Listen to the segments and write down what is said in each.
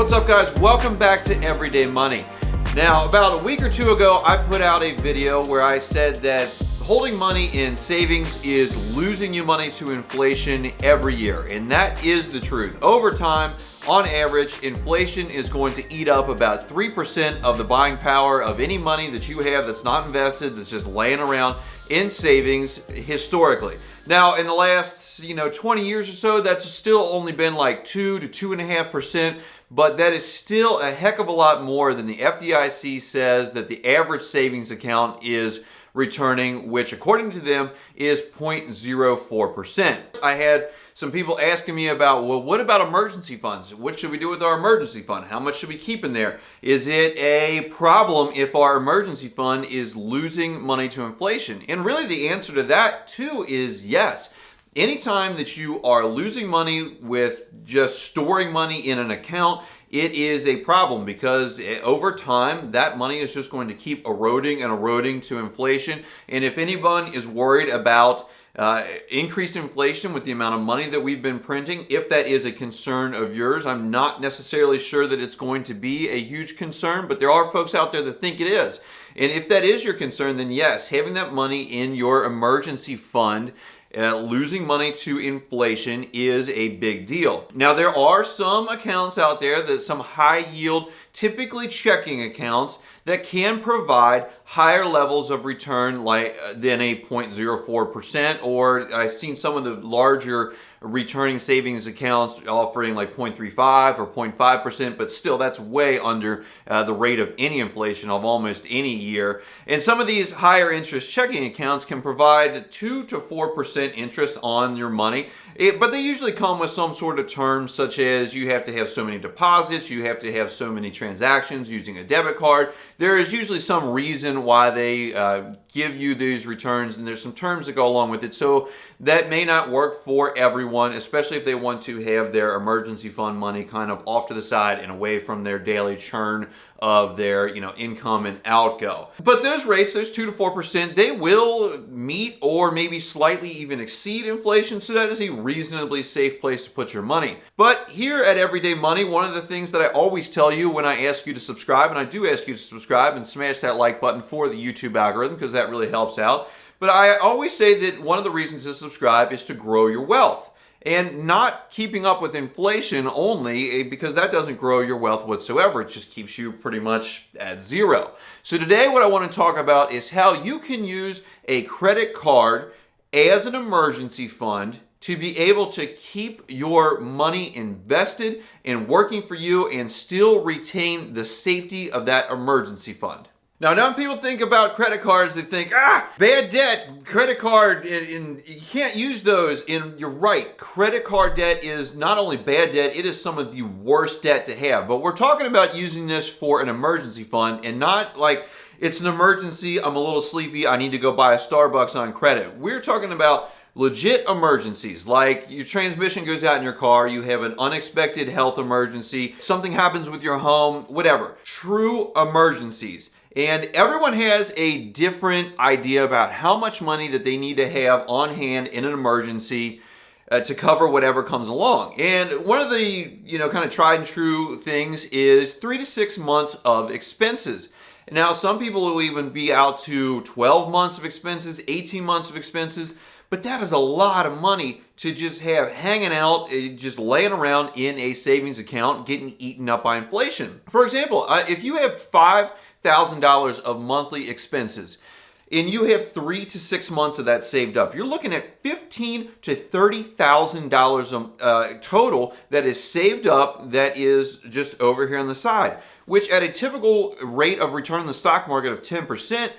What's up, guys? Welcome back to Everyday Money. Now, about a week or two ago, I put out a video where I said that holding money in savings is losing you money to inflation every year, and that is the truth. Over time, on average, inflation is going to eat up about 3% of the buying power of any money that you have that's not invested, that's just laying around in savings historically. Now, in the last 20 years or so, that's still only been like 2 to 2.5%, but that is still a heck of a lot more than the FDIC says that the average savings account is returning, which according to them is 0.04%. I had some people asking me about, well, what about emergency funds? What should we do with our emergency fund? How much should we keep in there? Is it a problem if our emergency fund is losing money to inflation? And really the answer to that too is yes. Anytime that you are losing money with just storing money in an account, it is a problem because over time, that money is just going to keep eroding and eroding to inflation. And if anyone is worried about increased inflation with the amount of money that we've been printing, if that is a concern of yours, I'm not necessarily sure that it's going to be a huge concern, but there are folks out there that think it is. And if that is your concern, then yes, having that money in your emergency fund, losing money to inflation is a big deal. Now, there are some accounts out there, that some high yield, typically checking accounts, that can provide higher levels of return than a 0.04%, or I've seen some of the larger returning savings accounts offering like 0.35 or 0.5%, but still that's way under the rate of any inflation of almost any year. And some of these higher interest checking accounts can provide 2 to 4% interest on your money, but they usually come with some sort of terms such as you have to have so many deposits, you have to have so many transactions using a debit card. There is usually some reason why they give you these returns, and there's some terms that go along with it. So that may not work for everyone, especially if they want to have their emergency fund money kind of off to the side and away from their daily churn of their income and outgo. But those rates, those 2 to 4%, they will meet or maybe slightly even exceed inflation, so that is a reasonably safe place to put your money. But here at Everyday Money, one of the things that I always tell you when I ask you to subscribe, and I do ask you to subscribe and smash that like button for the YouTube algorithm because that really helps out. But I always say that one of the reasons to subscribe is to grow your wealth. And not keeping up with inflation only, because that doesn't grow your wealth whatsoever. It just keeps you pretty much at zero. So today what I want to talk about is how you can use a credit card as an emergency fund to be able to keep your money invested and working for you and still retain the safety of that emergency fund. Now, when people think about credit cards, they think, bad debt, credit card, and you can't use those. And you're right, credit card debt is not only bad debt, it is some of the worst debt to have. But we're talking about using this for an emergency fund and not like it's an emergency, I'm a little sleepy, I need to go buy a Starbucks on credit. We're talking about legit emergencies, like your transmission goes out in your car, you have an unexpected health emergency, something happens with your home, whatever. True emergencies. And everyone has a different idea about how much money that they need to have on hand in an emergency to cover whatever comes along. And one of the, kind of tried and true things is 3 to 6 months of expenses. Now, some people will even be out to 12 months of expenses, 18 months of expenses, but that is a lot of money to just have hanging out, just laying around in a savings account, getting eaten up by inflation. For example, if you have $5,000 of monthly expenses and you have 3 to 6 months of that saved up, you're looking at $15,000 to $30,000 total that is saved up, that is just over here on the side, which at a typical rate of return in the stock market of 10%,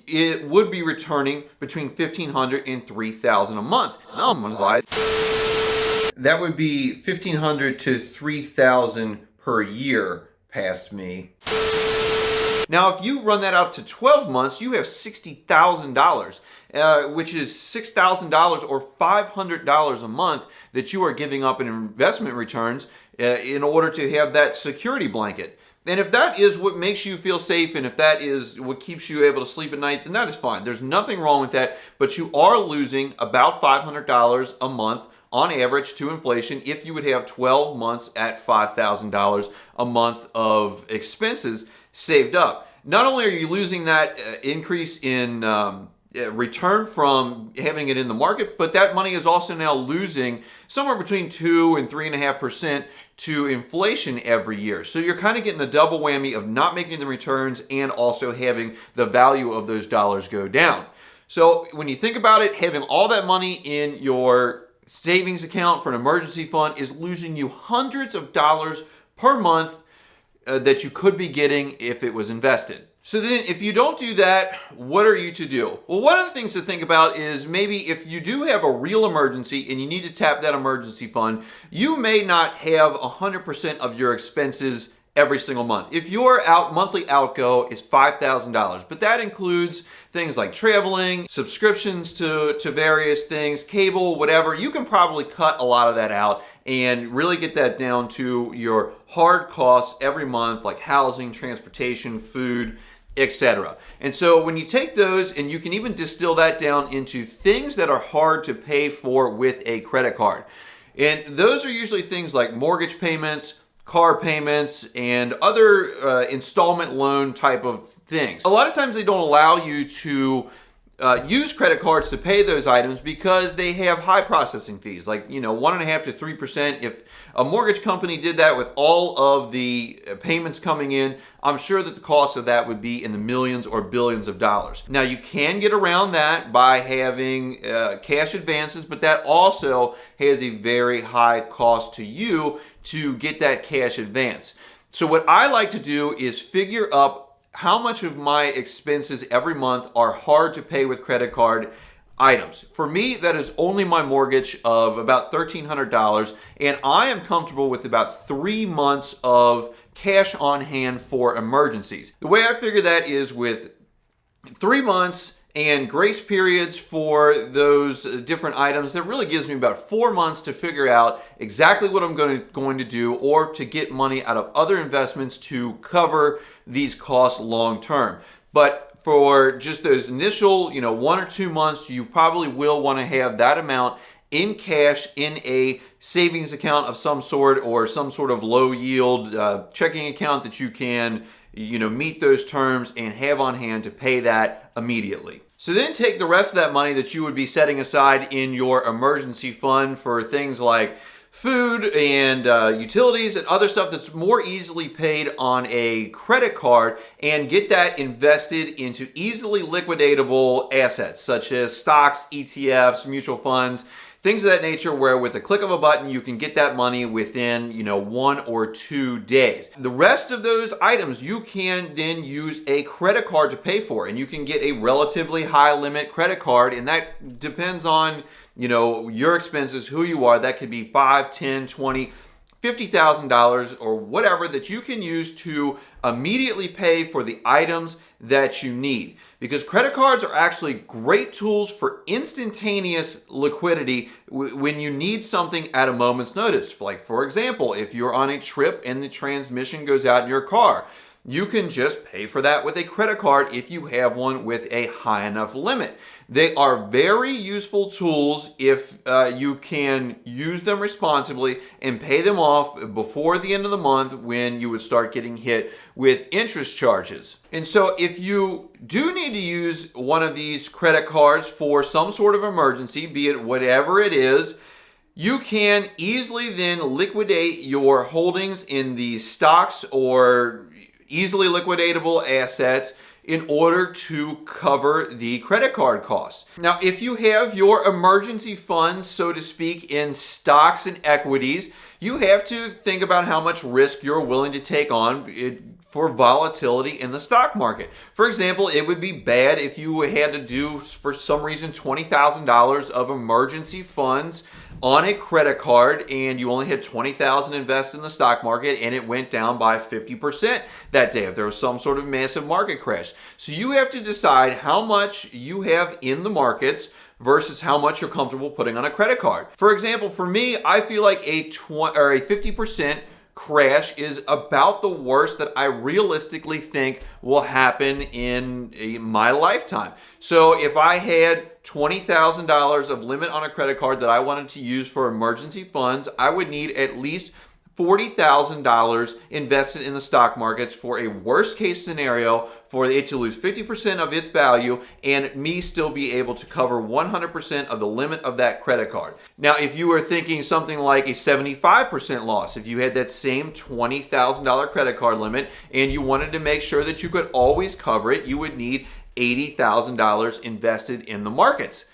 it would be returning between $1,500 and $3,000 a month. That would be $1,500 to $3,000 per year past me. Now, if you run that out to 12 months, you have $60,000, which is $6,000 or $500 a month that you are giving up in investment returns in order to have that security blanket. And if that is what makes you feel safe, and if that is what keeps you able to sleep at night, then that is fine. There's nothing wrong with that, but you are losing about $500 a month on average to inflation if you would have 12 months at $5,000 a month of expenses saved up. Not only are you losing that increase in return from having it in the market, but that money is also now losing somewhere between 2 and 3.5% to inflation every year. So you're kind of getting a double whammy of not making the returns and also having the value of those dollars go down. So when you think about it, having all that money in your savings account for an emergency fund is losing you hundreds of dollars per month that you could be getting if it was invested. So then if you don't do that, what are you to do? Well, one of the things to think about is maybe if you do have a real emergency and you need to tap that emergency fund, you may not have 100% of your expenses every single month. If your monthly outgo is $5,000, but that includes things like traveling, subscriptions to various things, cable, whatever, you can probably cut a lot of that out and really get that down to your hard costs every month, like housing, transportation, food, etc. And so when you take those and you can even distill that down into things that are hard to pay for with a credit card. And those are usually things like mortgage payments, car payments, and other installment loan type of things. A lot of times they don't allow you to use credit cards to pay those items because they have high processing fees, like 1.5% to 3%. If a mortgage company did that with all of the payments coming in, I'm sure that the cost of that would be in the millions or billions of dollars. Now you can get around that by having cash advances, but that also has a very high cost to you to get that cash advance. So what I like to do is figure up how much of my expenses every month are hard to pay with credit card items. For me, that is only my mortgage of about $1,300, and I am comfortable with about 3 months of cash on hand for emergencies. The way I figure that is with 3 months and grace periods for those different items, that really gives me about 4 months to figure out exactly what I'm going to do or to get money out of other investments to cover these costs long term. But for just those initial 1 or 2 months, you probably will want to have that amount in cash in a savings account of some sort or some sort of low yield checking account that you can meet those terms and have on hand to pay that immediately. So then take the rest of that money that you would be setting aside in your emergency fund for things like food and utilities and other stuff that's more easily paid on a credit card, and get that invested into easily liquidatable assets such as stocks, ETFs, mutual funds, things of that nature, where with a click of a button you can get that money within 1 or 2 days. The rest of those items you can then use a credit card to pay for, and you can get a relatively high limit credit card, and that depends on your expenses, who you are. That could be $5, $10, $20, $50,000 or whatever that you can use to immediately pay for the items that you need. Because credit cards are actually great tools for instantaneous liquidity when you need something at a moment's notice. Like, for example, if you're on a trip and the transmission goes out in your car, you can just pay for that with a credit card if you have one with a high enough limit. They are very useful tools if you can use them responsibly and pay them off before the end of the month when you would start getting hit with interest charges. And so if you do need to use one of these credit cards for some sort of emergency, be it whatever it is, you can easily then liquidate your holdings in the stocks or easily liquidatable assets in order to cover the credit card costs. Now, if you have your emergency funds, so to speak, in stocks and equities, you have to think about how much risk you're willing to take on for volatility in the stock market. For example, it would be bad if you had to do, for some reason, $20,000 of emergency funds on a credit card and you only had $20,000 invested in the stock market and it went down by 50% that day if there was some sort of massive market crash. So you have to decide how much you have in the markets versus how much you're comfortable putting on a credit card. For example, for me, I feel like a 50% crash is about the worst that I realistically think will happen in my lifetime. So if I had $20,000 of limit on a credit card that I wanted to use for emergency funds, I would need at least $40,000 invested in the stock markets for a worst case scenario for it to lose 50% of its value and me still be able to cover 100% of the limit of that credit card. Now, if you were thinking something like a 75% loss, if you had that same $20,000 credit card limit and you wanted to make sure that you could always cover it, you would need $80,000 invested in the markets.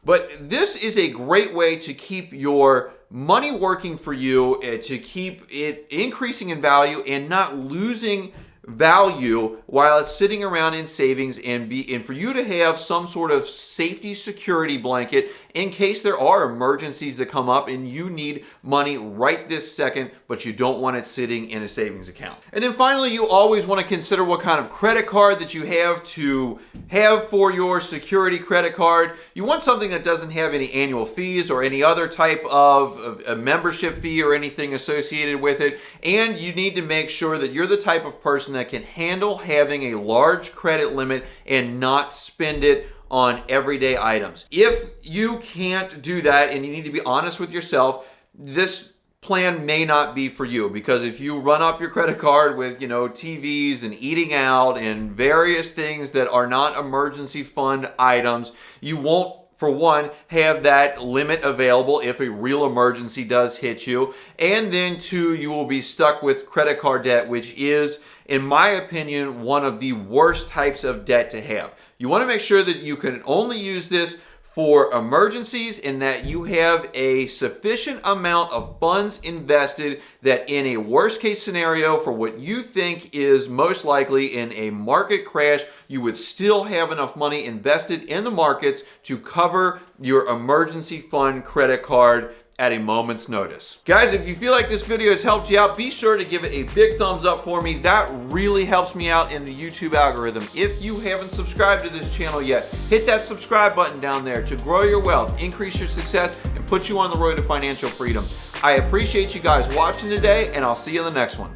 But this is a great way to keep your money working for you, to keep it increasing in value and not losing value while it's sitting around in savings, and for you to have some sort of safety security blanket in case there are emergencies that come up and you need money right this second, but you don't want it sitting in a savings account. And then finally, you always want to consider what kind of credit card that you have for your security credit card. You want something that doesn't have any annual fees or any other type of a membership fee or anything associated with it. And you need to make sure that you're the type of person that can handle having a large credit limit and not spend it on everyday items. If you can't do that and you need to be honest with yourself, this plan may not be for you, because if you run up your credit card with, TVs and eating out and various things that are not emergency fund items, you won't, for one, have that limit available if a real emergency does hit you. And then two, you will be stuck with credit card debt, which is, in my opinion, one of the worst types of debt to have. You want to make sure that you can only use this for emergencies and that you have a sufficient amount of funds invested that in a worst case scenario for what you think is most likely in a market crash, you would still have enough money invested in the markets to cover your emergency fund credit card at a moment's notice. Guys, if you feel like this video has helped you out, be sure to give it a big thumbs up for me. That really helps me out in the YouTube algorithm. If you haven't subscribed to this channel yet, hit that subscribe button down there to grow your wealth, increase your success, and put you on the road to financial freedom. I appreciate you guys watching today, and I'll see you in the next one.